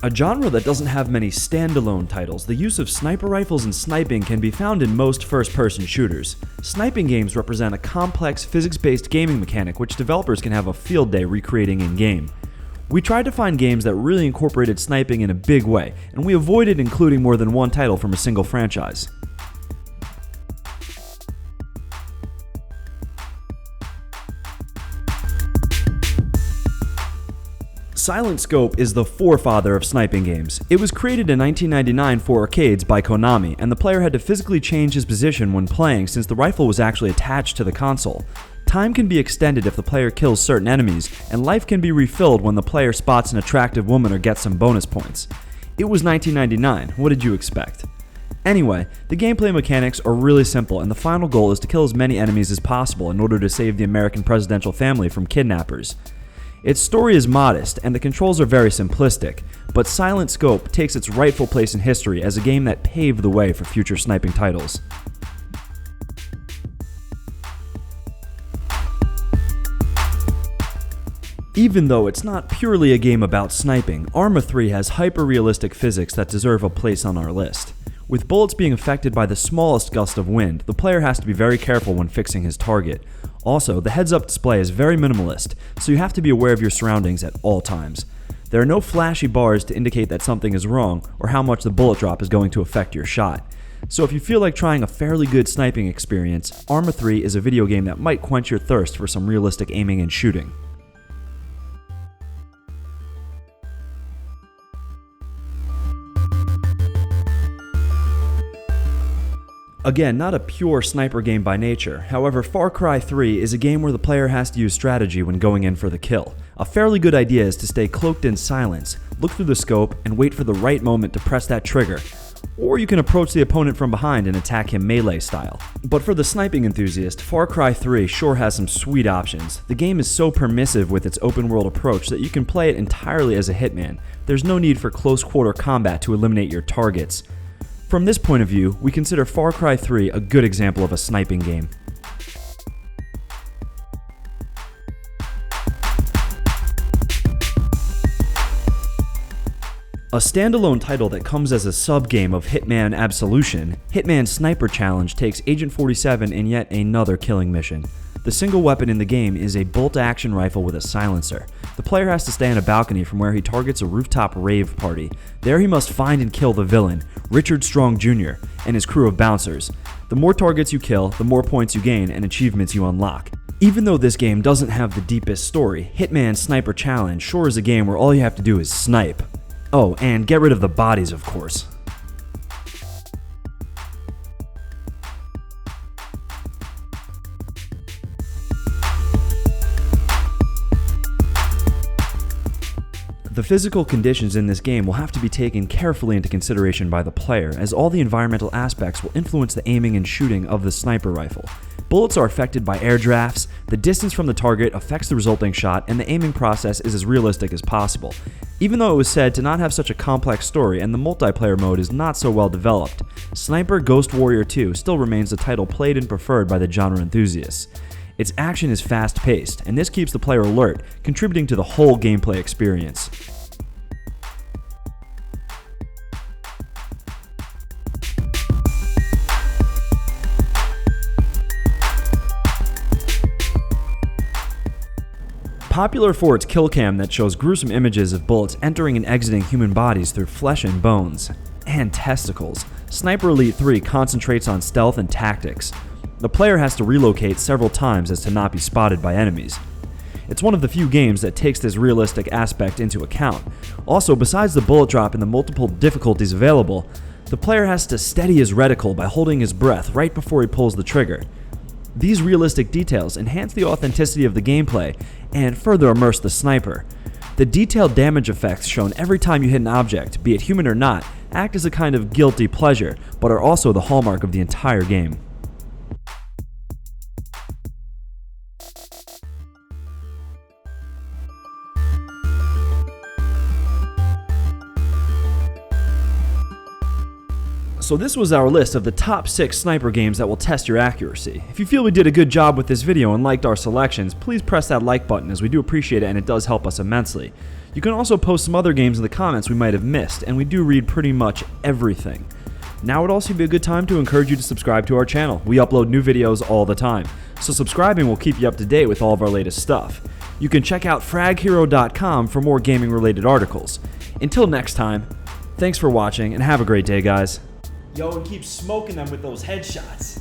A genre that doesn't have many standalone titles, the use of sniper rifles and sniping can be found in most first-person shooters. Sniping games represent a complex physics-based gaming mechanic which developers can have a field day recreating in-game. We tried to find games that really incorporated sniping in a big way, and we avoided including more than one title from a single franchise. Silent Scope is the forefather of sniping games. It was created in 1999 for arcades by Konami, and the player had to physically change his position when playing since the rifle was actually attached to the console. Time can be extended if the player kills certain enemies, and life can be refilled when the player spots an attractive woman or gets some bonus points. It was 1999, what did you expect? Anyway, the gameplay mechanics are really simple, and the final goal is to kill as many enemies as possible in order to save the American presidential family from kidnappers. Its story is modest, and the controls are very simplistic, but Silent Scope takes its rightful place in history as a game that paved the way for future sniping titles. Even though it's not purely a game about sniping, ARMA 3 has hyper-realistic physics that deserve a place on our list. With bullets being affected by the smallest gust of wind, the player has to be very careful when fixing his target. Also, the heads-up display is very minimalist, so you have to be aware of your surroundings at all times. There are no flashy bars to indicate that something is wrong or how much the bullet drop is going to affect your shot. So if you feel like trying a fairly good sniping experience, ARMA 3 is a video game that might quench your thirst for some realistic aiming and shooting. Again, not a pure sniper game by nature, however Far Cry 3 is a game where the player has to use strategy when going in for the kill. A fairly good idea is to stay cloaked in silence, look through the scope, and wait for the right moment to press that trigger. Or you can approach the opponent from behind and attack him melee style. But for the sniping enthusiast, Far Cry 3 sure has some sweet options. The game is so permissive with its open world approach that you can play it entirely as a Hitman. There's no need for close quarter combat to eliminate your targets. From this point of view, we consider Far Cry 3 a good example of a sniping game. A standalone title that comes as a sub-game of Hitman Absolution, Hitman Sniper Challenge takes Agent 47 in yet another killing mission. The single weapon in the game is a bolt-action rifle with a silencer. The player has to stay on a balcony from where he targets a rooftop rave party. There he must find and kill the villain, Richard Strong Jr., and his crew of bouncers. The more targets you kill, the more points you gain and achievements you unlock. Even though this game doesn't have the deepest story, Hitman Sniper Challenge sure is a game where all you have to do is snipe. Oh, and get rid of the bodies, of course. The physical conditions in this game will have to be taken carefully into consideration by the player, as all the environmental aspects will influence the aiming and shooting of the sniper rifle. Bullets are affected by air drafts, the distance from the target affects the resulting shot, and the aiming process is as realistic as possible. Even though it was said to not have such a complex story and the multiplayer mode is not so well developed, Sniper Ghost Warrior 2 still remains the title played and preferred by the genre enthusiasts. Its action is fast-paced, and this keeps the player alert, contributing to the whole gameplay experience. Popular for its kill cam that shows gruesome images of bullets entering and exiting human bodies through flesh and bones, and testicles, Sniper Elite 3 concentrates on stealth and tactics. The player has to relocate several times as to not be spotted by enemies. It's one of the few games that takes this realistic aspect into account. Also, besides the bullet drop and the multiple difficulties available, the player has to steady his reticle by holding his breath right before he pulls the trigger. These realistic details enhance the authenticity of the gameplay and further immerse the sniper. The detailed damage effects shown every time you hit an object, be it human or not, act as a kind of guilty pleasure, but are also the hallmark of the entire game. So this was our list of the top 6 sniper games that will test your accuracy. If you feel we did a good job with this video and liked our selections, please press that like button as we do appreciate it and it does help us immensely. You can also post some other games in the comments we might have missed, and we do read pretty much everything. Now would also be a good time to encourage you to subscribe to our channel. We upload new videos all the time, so subscribing will keep you up to date with all of our latest stuff. You can check out fraghero.com for more gaming related articles. Until next time, thanks for watching and have a great day, guys. Yo, and keep smoking them with those headshots.